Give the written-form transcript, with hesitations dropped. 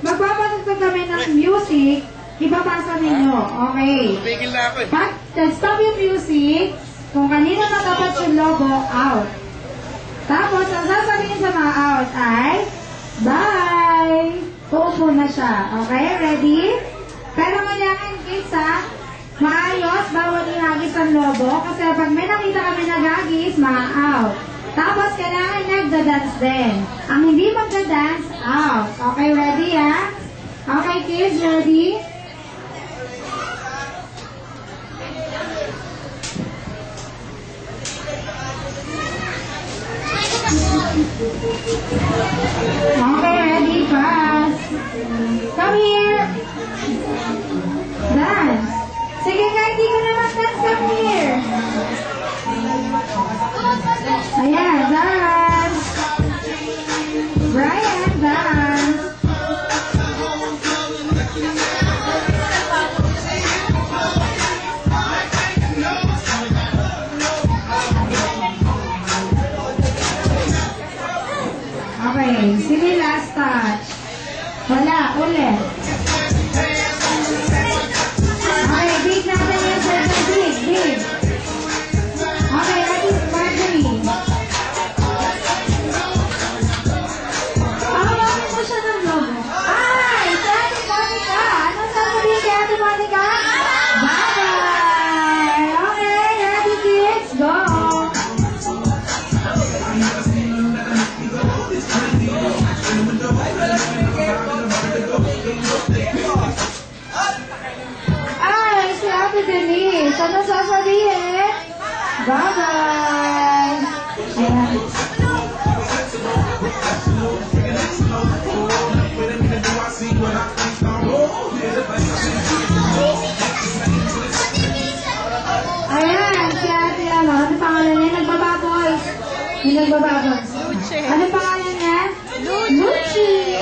magpapatugtog kami ng music, ipapasa ninyo. Okay. Tumigil na ako eh. Pag stop yung music, kung kanino natapat yung logo, out. Tapos, ang sasabihin sa mga out ay, bye! Uupo na siya. Okay, ready? Pero kailangan kids ha, maayos, bawal ihagis ang logo. Kasi pag may nakita kami nagagis, mga out. Tapos, kailangan nagda-dance din. Ang hindi magda-dance, out. Okay, ready ha? Okay, kids, ready? Okay, ready, pass. Come here. Dance. Sige nga, hindi ka na mag-dance. Come here. Ayan, dance. Brian, dance. Okay, sige, last touch. Wala, ulit. Okay, big natin yung session. Big, big. Okay, ready, Marjorie. Bakit mo siya ng logo? Ay, si Ate Monica. Anong sasabihin kay Ate Monica? Bye-bye. Okay, ready, kids? Go. Ay, si Ate Denise. Ano sasabihin? Bye-bye. Ayan. Ayan, si Ate ano pangalan niya? Nagbababoy. Yung nagbababoy. Ano pangalan niya? Luchi.